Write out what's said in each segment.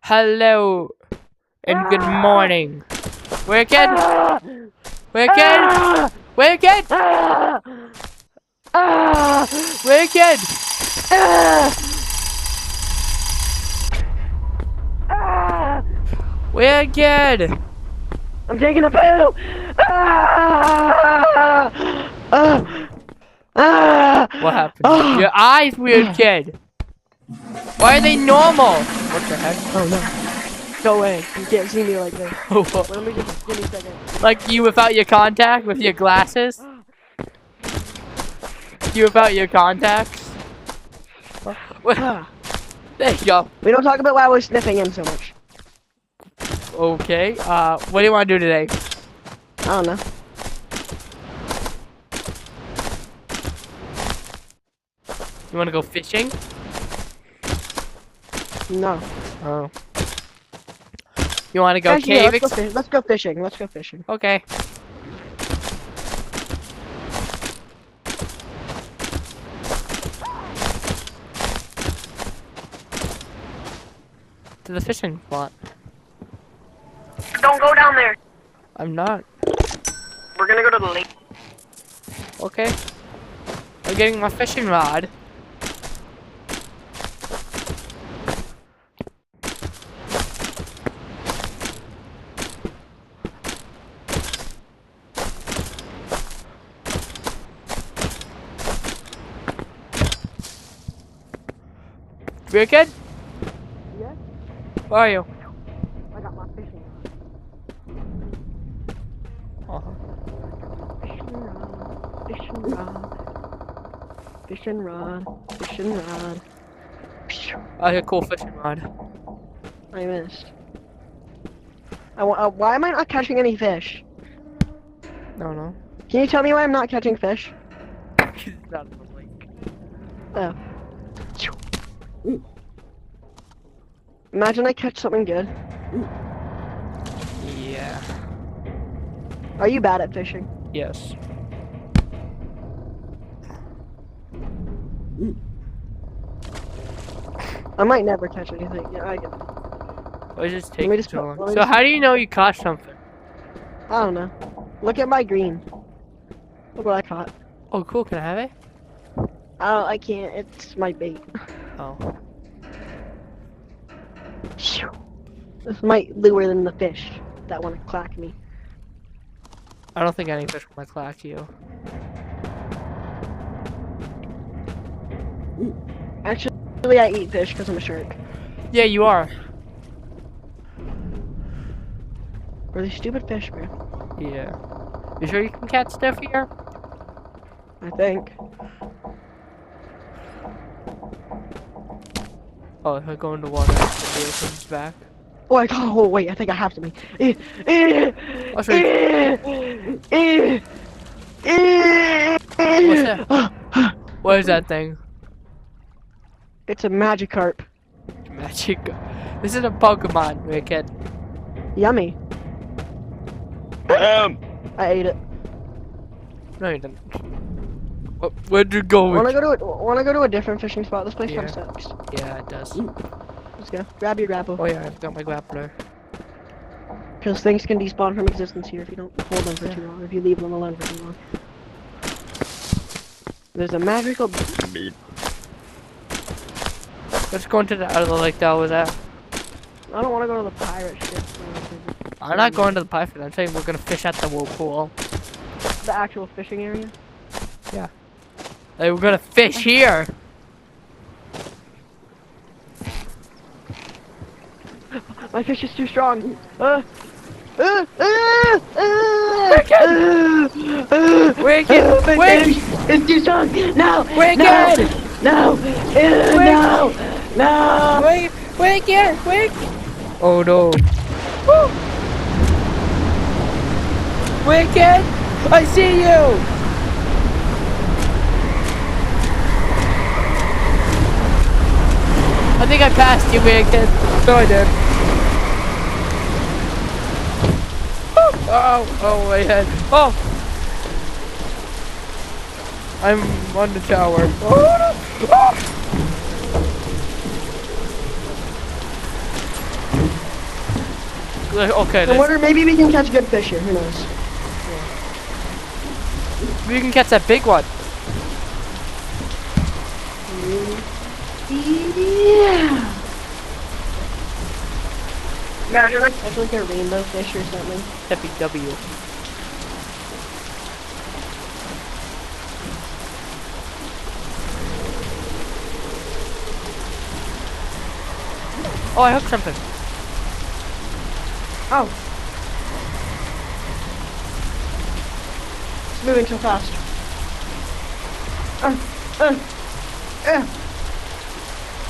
Hello and good morning. Wicked? Wicked? Wicked? Wicked? Wicked? I'm taking a poo! What happened? Your eyes, weird kid. Why are they normal? What the heck? Oh no. Go away. You can't see me like this. Let me just give me a second. Like you without your contact with your glasses? You without your contacts? There you go. We don't talk about why I was sniffing him so much. Okay. What do you want to do today? I don't know. You want to go fishing? No. Oh. You want to go Actually, yeah, cave? let's go fishing. Let's go fishing. Okay. To the fishing spot. Don't go down there. I'm not. We're gonna go to the lake. Okay. I'm getting my fishing rod. Wicked? Yes? Where are you? I got my fishing rod. Fishing rod. Fishing rod. Fishing rod. Okay, cool fishing rod. I missed. Why am I not catching any fish? No. Can you tell me why I'm not catching fish? He's not in the lake. Oh. Imagine I catch something good. Yeah. Are you bad at fishing? Yes. I might never catch anything. Yeah, I get it. Why is this Let taking me just so put- long? let me So just- how do you know you caught something? I don't know. Look at my green. Look what I caught. Oh, cool. Can I have it? I can't. It's my bait. Oh. This might lure than the fish that want to clack me. I don't think any fish will clack you. Actually, I eat fish because I'm a shark. Yeah, you are. Or these stupid fish, bro. Yeah. You sure you can catch stuff here? I think. Oh, if I go in the water, the deer comes back. Oh, oh wait, I think I have to be. I'll show you. What's that? What is that thing? It's a Magikarp. Magic. This is a Pokemon, Wicked. Yummy. I ate it. No, you didn't. Where'd you go? Wanna Wicked? go to a different fishing spot? This place Yeah. kinda sucks. Yeah, it does. Let's go. Grab your grapple. Oh yeah, I've got my grappler. Because things can despawn from existence here if you don't hold them for too long, if you leave them alone for too long. There's a magical... Let's go into the other lake that I was at. I don't want to go to the pirate ship. I'm not going to the python. I'm saying we're gonna fish at the whirlpool. The actual fishing area? Like, we're gonna fish here. My fish is too strong. Wicked! Wicked! It's too strong! No! Wicked! No! No! No! Wicked! Wicked! Oh no! Woo! Wicked! I see you! I think I passed you, Wicked. No, I did. Oh, my head. Oh! I'm on the tower. Oh, no. Oh. Okay, I wonder, maybe we can catch good fish here. Who knows? we can catch that big one. Yeah. Imagine like, I feel like a rainbow fish or something. FEW. Oh, I hooked something. Oh. It's moving so fast.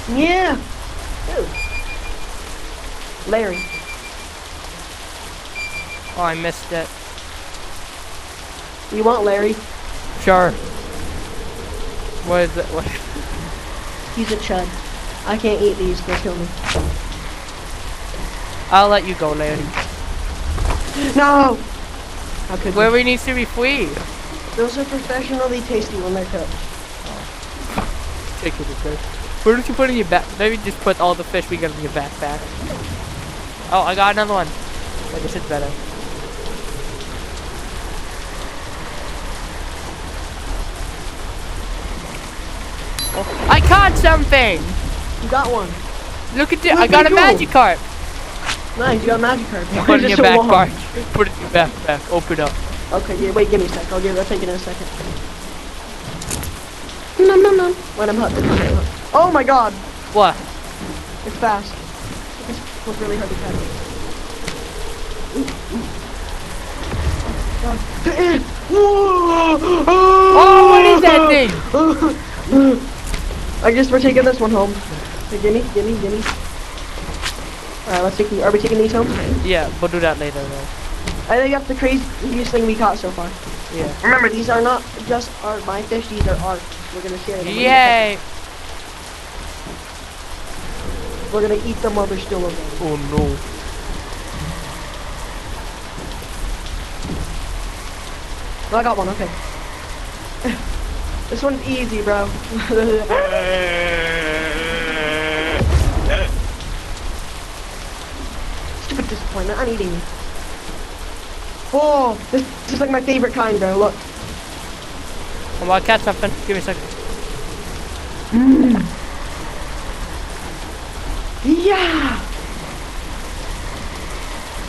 Yeah. Ew. Larry. Oh, I missed it. You want Larry? Sure. What is it? What? He's a chud. I can't eat these, they'll kill me. I'll let you go, Larry. No! How could you? Larry needs to be free. Those are professionally tasty when they're cooked. Take it, okay. Where did you put in your back? Maybe just put all the fish we got in your backpack. Oh, I got another one. Wait, this is better. Oh, I caught something! You got one. Look at this! Look I got a at you. Magikarp! Nice, you got a magic card. Put it in Just your so long. backpack. Put it in your backpack. Open up. Okay, yeah, wait, give me a sec. I'll take it in a second. Nom nom nom. When I'm hooked. Oh my god! What? It's fast. It's really hard to catch. Oh, what is that thing? I guess we're taking this one home. Hey, gimme. Alright, let's take. Are we taking these home? Yeah, we'll do that later though. I think that's the craziest thing we caught so far. Yeah. Remember, these are not just my fish, these are ours. We're gonna share them. Yay! We're gonna eat them while they're still alive. Oh no. Oh, I got one, okay. This one's easy, bro. Stupid disappointment, I'm eating. Oh, this is like my favorite kind, bro, look. I'm gonna catch something. Give me a second. Yeah!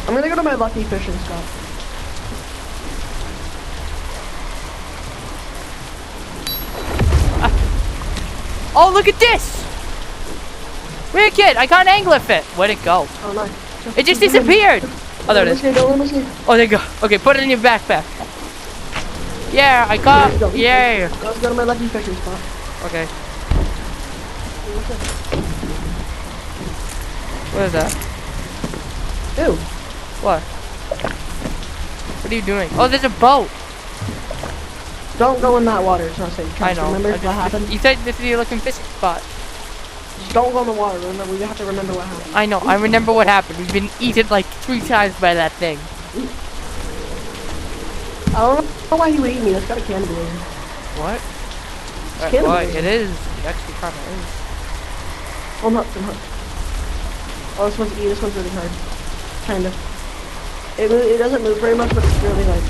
I'm gonna go to my lucky fishing spot. Oh, look at this! Weird kid, I got an anglerfish. Where'd it go? Oh, nice. It just disappeared! Oh, there it is. Let me see. Oh, there you go. Okay, put it in your backpack. Yeah, I got. Yay! Let's go to my lucky fishing spot. Okay. What is that? Ew. What? What are you doing? Oh, there's a boat. Don't go in that water, it's not safe. I know. Remember I what just- happened? You said this is your looking fishing spot. Just don't go in the water, remember, we have to remember what happened. I know. I remember what happened. We've been eaten like 3 times by that thing. I don't know why he would eat me, that's got a cannibal in it. What? cannibalism. It is. It actually kind of is. Oh, I'm hooked. Oh, this one's really hard. Kind of. It doesn't move very much, but it's really like...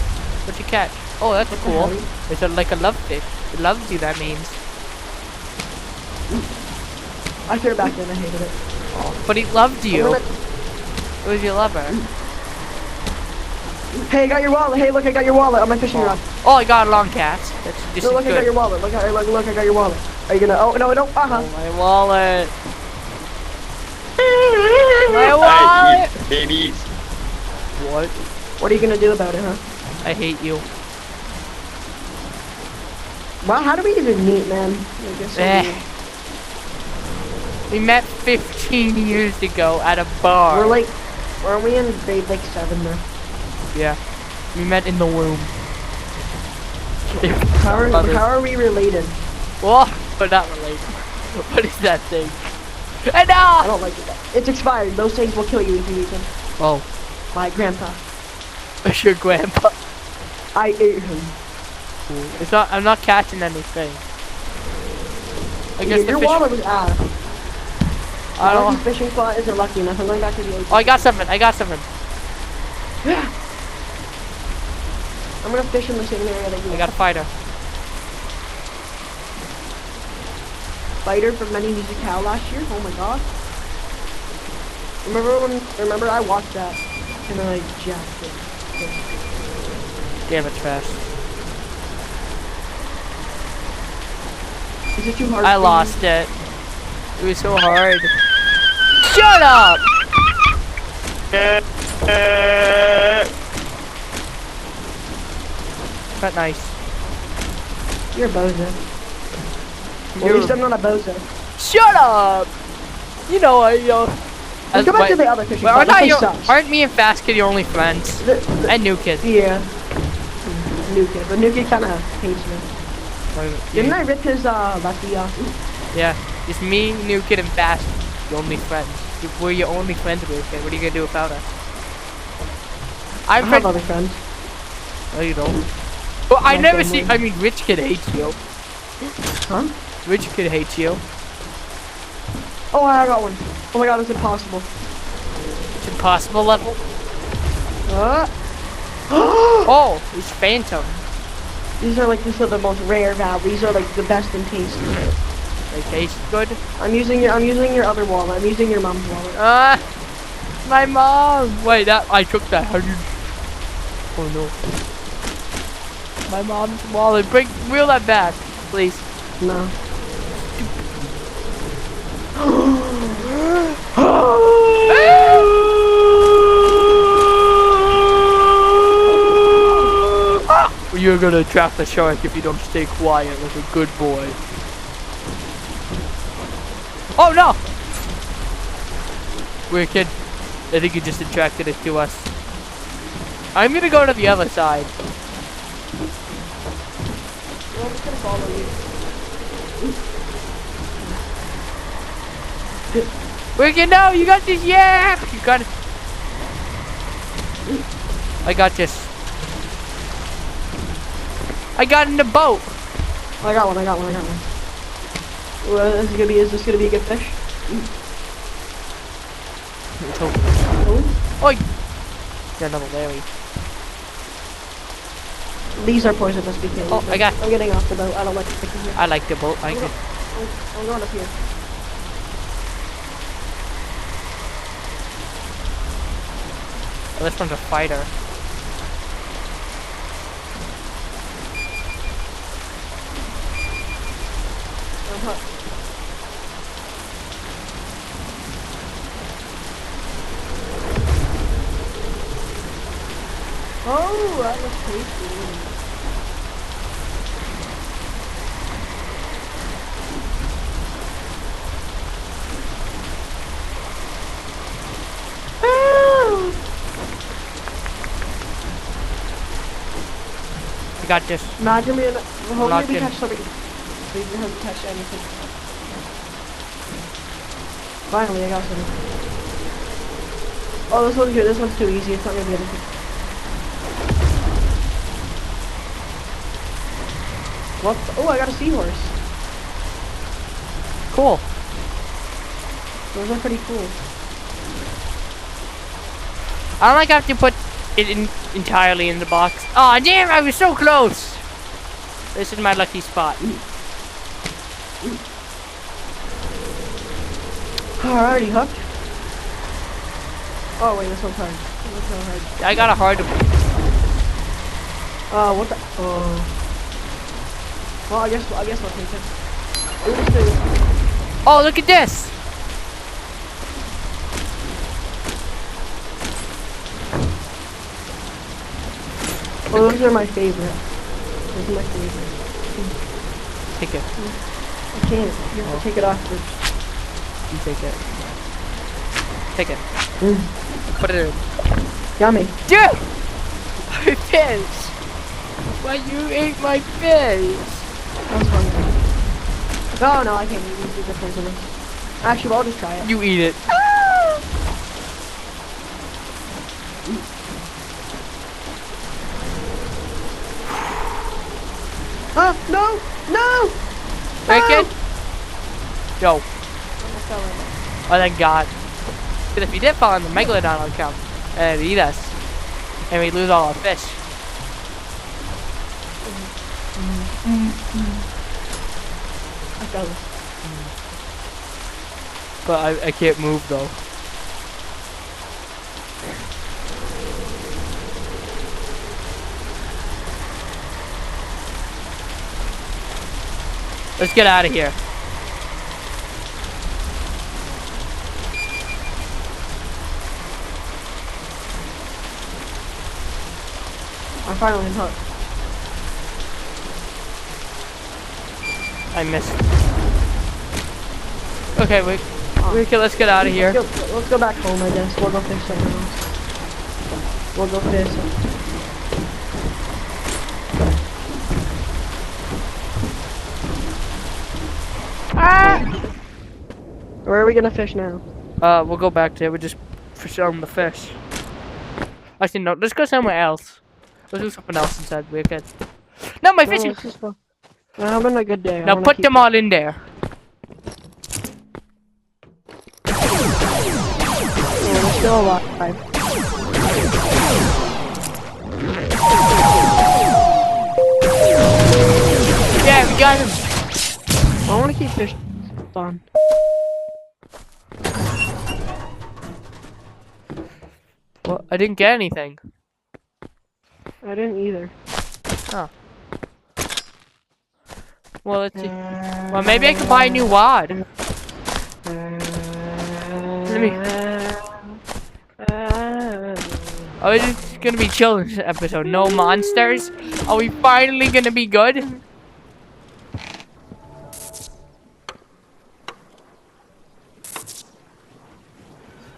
What'd you catch? Oh, that's What the cool. hell? It's like a love fish. It loves you, that means. I threw it back in, I hated it. But he loved you. I'm It was your lover. Hey, I got your wallet. Hey, look, I got your wallet on my fishing rod. Oh, I got a long cast. That's this No, is look, I got good. your wallet. Look, I got your wallet. Are you gonna... Oh, no, don't. Uh-huh. Oh, my wallet. My I wallet. eat babies. What? What are you gonna do about it, huh? I hate you. Wow, how do we even meet, man? I guess so Eh. weird. We met 15 years ago at a bar. We're like... Weren't we in grade, like, 7 now? Yeah. We met in the womb. How are we related? Well, but not related. What is that thing? I Enough! don't like it. It's expired. Those things will kill you if you eat them. Oh, My grandpa. it's your grandpa. I ate him. It's not. I'm not catching anything. I guess the Your fish. wallet was ass. I don't. Lucky fishing spot isn't lucky enough. I'm going back to the ocean. Oh, I got something. I got something. I'm gonna fish in the same area that you I got a fighter. Fighter from Many Musical last year. Oh my god. Remember I watched that and then I jacked it. Damn, it's fast. Is it too hard? I for you? lost it. It was so hard. Shut up! Not nice. You're a bozo. Well, at least I'm not a bozo. Shut up! You know I Let's go back to the other fishing Well, spot. This place sucks. aren't me and Fast Kid your only friends? And New Kid. Yeah. New Kid, but New Kid kind of hates me. Didn't I rip his lefty off? Yeah, it's me, New Kid, and Fast. Your only friends. We're your only friends, New Kid. What are you gonna do without us? I have other friends. No, you don't. Well, I My never family. see. I mean, Rich Kid hates you. Huh? Rich Kid hates you. Oh, I got one. Oh my god, it's impossible. It's impossible level. Uh. Oh, it's Phantom. These are like the most rare valve. These are like the best in taste. They taste good. I'm using your other wallet. I'm using your mom's wallet. My mom. Wait, I took that 100. Oh no. My mom's wallet. Wheel that back, please. No. You're gonna attract the shark if you don't stay quiet like a good boy. Oh no! Weird Kid. I think you just attracted it to us. I'm gonna go to the other side. Well, I'm just gonna follow you. Weird Kid, no! You got this! Yeah! You got it. I got this. I got in the boat. I got one. Well, is this gonna be a good fish? Let's hope. Oh. Oi! Got another Larry. These are poisonous because Oh, I got. I'm getting off the boat. I don't like sticking here. I like the boat. I I'm could. going up here. Oh, this one's a fighter. Oh, that looks tasty. I got this. Imagine me, hopefully Locked we in. catch something. We haven't catch anything. Finally, I got something. Oh, this one's good. This one's too easy. It's not gonna be anything. What? Oh, I got a seahorse. Cool. Those are pretty cool. I don't like how to put it in entirely in the box. Oh damn! I was so close. This is my lucky spot. Alrighty, hooked. Oh wait, this one's hard. This one's hard. I got a hard. What the? Oh. Well, I guess we'll take it. We'll just do it. Oh, look at this. Oh, those are my favorite. Those are my favorite. Take it. I can't. You have to take it off first. You take it. Take it. Mm. Put it in. Yummy. Dude! My fish! Why you ate my fish? That was fun. Oh no, I can't eat these. These are poisonous. Actually, I'll just try it. You eat it. No! No! Wicked? Yo. I fell in. Oh, thank God. Because if you did fall in the Megalodon will come and eat us. and we lose all our fish. I got this. But I can't move though. Let's get out of here. I'm finally hooked. I missed. Okay, let's get out of here. Let's go back home, I guess. We'll go fish somewhere else. We'll go fish. Where are we gonna fish now? We'll go back there. We'll just fish on the fish. Actually, no. Let's go somewhere else. Let's do something else instead. We're good. No, my fishing. I'm having a good day. Now put them all in there. Yeah, we're still alive. Yeah, we got him. I want to keep fishing on. Well, I didn't get anything. I didn't either. Oh. Well, let's see. Well, maybe I can buy a new wad. Let me. Oh, it's just gonna be chill in this episode. No monsters. Are we finally gonna be good?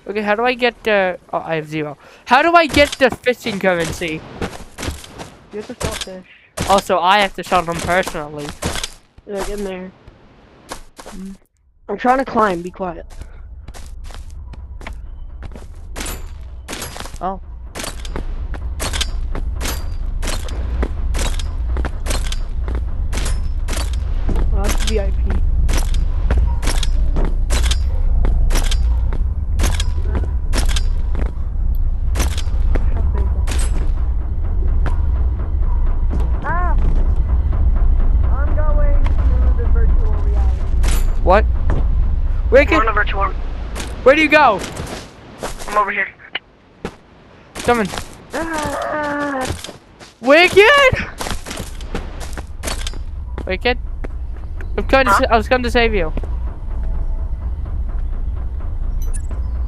Okay, how do I get the... Oh, I have 0. How do I get the fishing currency? You have to sell fish. Also, I have to sell them personally. Yeah, get in there. I'm trying to climb, be quiet. Oh. Well, that's VIP. What? Wicked? We're on a virtual. Where do you go? I'm over here. Coming. Wicked? Wicked? I was coming to save you.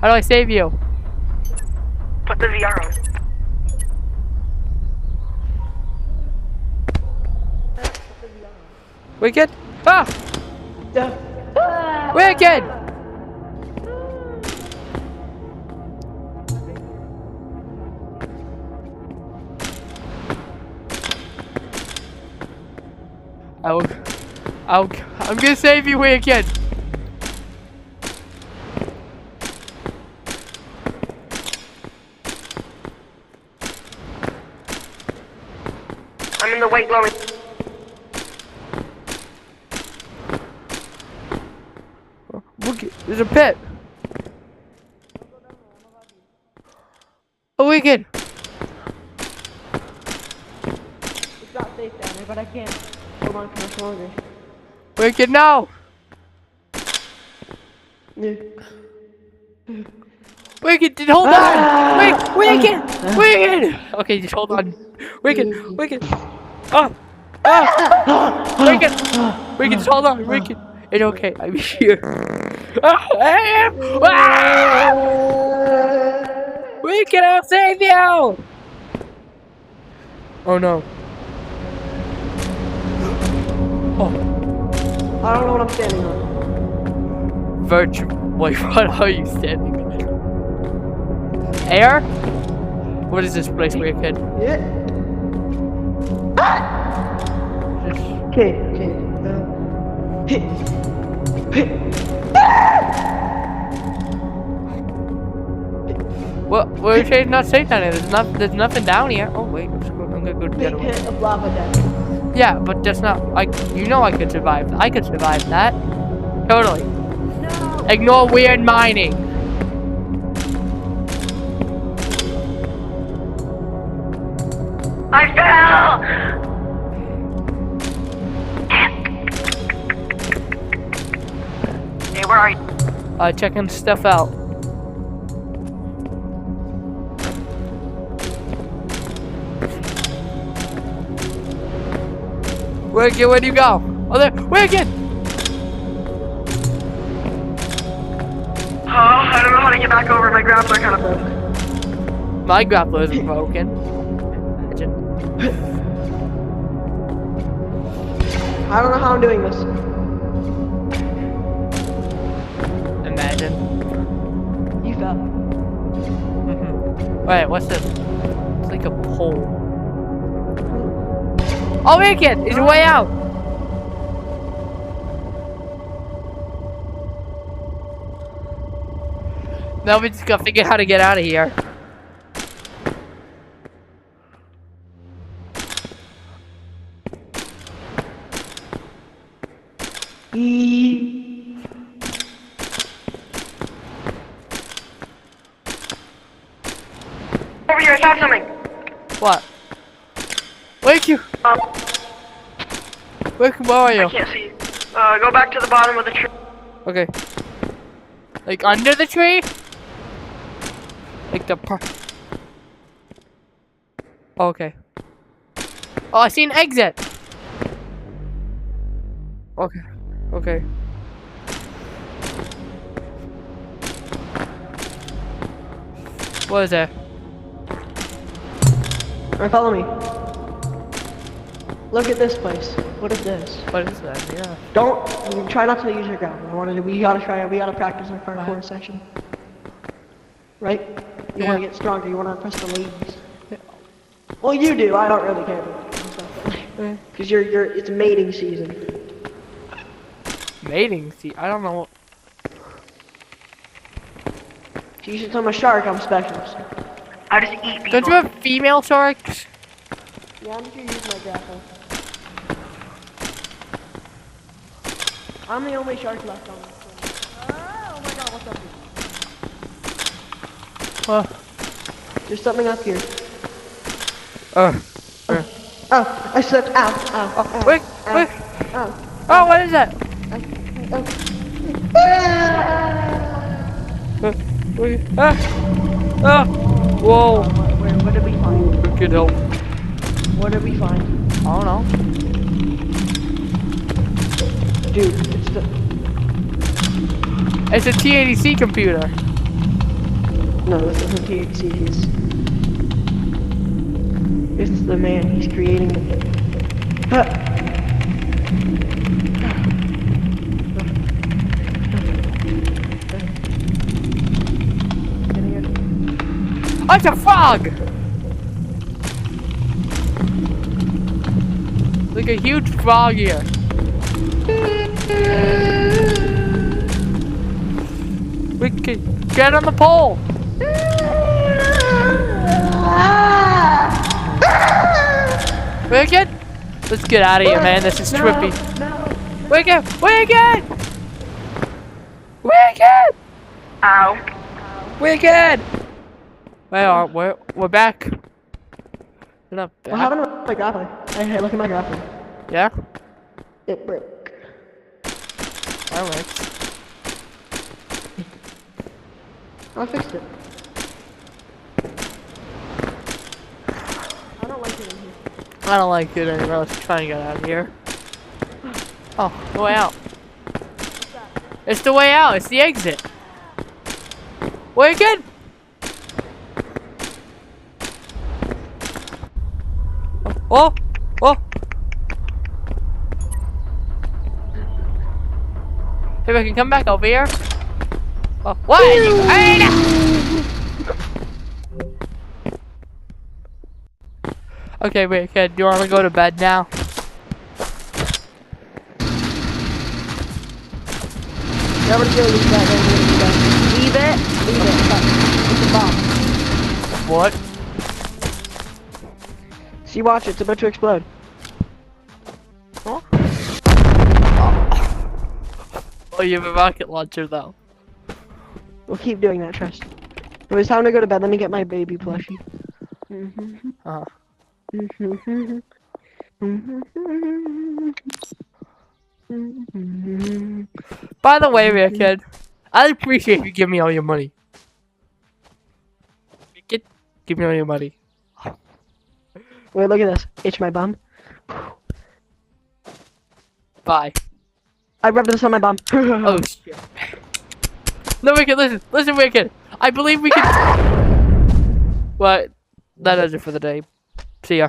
How do I save you? Put the VR on. Wicked? Ah! Wicked! I'm gonna save you, Wicked! I'm in the white glowing. Wicked, there's a pit! Oh, Wicked! It's not safe down there, but I can't hold on for much longer. Wicked, no! Yeah. Wicked, hold on! Wicked! Wicked! Okay, just hold on. Wicked! Wicked! Oh! Oh! Wicked! Wicked, just hold on! Wicked! It's okay, I'm here. Wicked, I'll save you! Oh no. Oh. I don't know what I'm standing on. Virtual. Wait, what are you standing on? Air? What is this place, Wicked? Yeah. Okay, okay. Well, we're saying not safe down here. There's nothing down here. Oh wait, I'm gonna go to the Big other one. pit of lava death. Yeah, but that's not. You know, I could survive. I could survive that. Totally. No. Ignore weird mining. I fell! Hey, where are you? Checking stuff out. Wicked, where'd you go? Oh, there, Wicked! Oh, I don't know how to get back over. My grappler kind of broke. My grappler isn't broken. Imagine. I don't know how I'm doing this. Imagine. You fell. Wait, what's this? It's like a pole. Oh, Wicked! He's way out! Now we just gotta figure out how to get out of here. Over here, I found something. What? Wicked! Wicked, where are you? I can't see. Go back to the bottom of the tree. Okay. Like under the tree? Like the part. Okay. Oh, I see an exit. Okay. Okay. What is that? Alright, follow me. Look at this place. What is this? What is that? Yeah. Don't try not to use your grappler. We gotta practice our parkour section. Right? You wanna get stronger, you wanna press the ladies. Well, you do, I don't really care about stuff. Because it's mating season. Mating? See, I don't know. So you should tell my shark I'm special. I just eat people. Don't you have female sharks? Yeah, I'm just gonna use my grapple. I'm the only shark left on this one. Oh my god, what's up here? There's something up here. Oh, I slipped. Ow, ow, ow. Wait, ow, wait. Ow. Oh, what is that? Whoa. What did we find? Good help. What did we find? I don't know. Dude, it's the... It's a TADC computer. No, this isn't THC. It's the man. He's creating it. Oh, it's a frog! Like a huge frog here. We can get on the pole. Wicked? Let's get out of here, man. This is trippy. Wicked! Wicked! Wicked! Ow. Wicked! We're back. We're not back. What happened to my grappler? Hey, look at my grappler. Yeah? It broke. Alright. I fixed it. I don't like it in here. I don't like it anymore. Let's try and get out of here. Oh, the way out. It's the way out. It's the exit. Wicked? Oh! Oh! Hey, we can come back over here. Oh, what? Hey, no! Okay, wait, kid. Do you want to go to bed now? Never kill this guy. Leave it. Leave it. It's a bomb. What? See, watch it. It's about to explode. Huh? Oh, you have a rocket launcher, though. We'll keep doing that, trust. It was time to go to bed. Let me get my baby plushie. Uh-huh. By the way, Wicked, I'd appreciate if you give me all your money. Wicked, give me all your money. Wait, look at this. Itch my bum. Bye. I rubbed this on my bum. Oh shit. No, Wicked, listen, Wicked. I believe we can. Well, that does it for the day. See ya.